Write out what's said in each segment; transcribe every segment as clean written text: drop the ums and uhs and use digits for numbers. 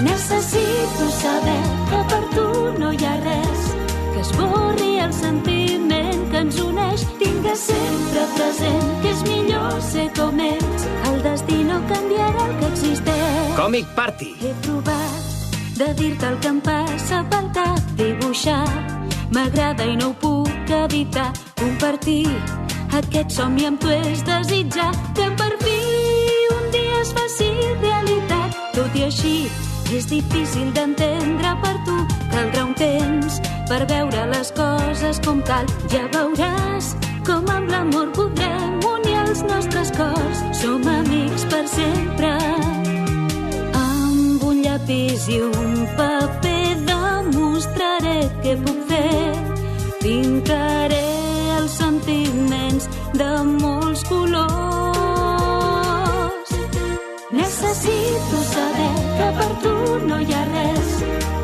Necessito saber que per tu no hi ha res, que esborri el sentiment que ens uneix. Tingues sempre present que és millor ser com ets. El destí no canviarà el que existeix. Comic Party. He provat de dir-te el que em passa pel cap, dibuixar. M'agrada i no ho puc evitar. Compartir aquest somni amb tu és desitjar que per fi un dia es faci realitat. Tot i així és difícil d'entendre per tu. Caldrà un temps per veure les coses com cal. Ja veuràs com amb l'amor podrem unir els nostres cors. Som amics per sempre. Amb un llapis i un paper demostraré què puc fer. Pintaré els sentiments de molts colors. Necessito saber que per tu no hi ha res,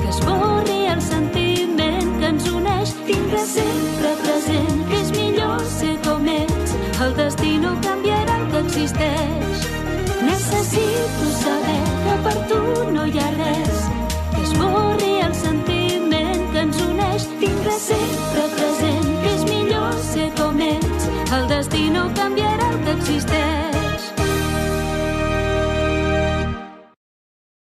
que esborri el sentiment que ens uneix. Tingues sempre present que és millor ser com ets. El destí no canviarà el que existeix. Necessito saber que per tu no hi ha res, que esborri el sentiment que ens uneix. Tingues sempre present que és millor ser com ets. El destí no canviarà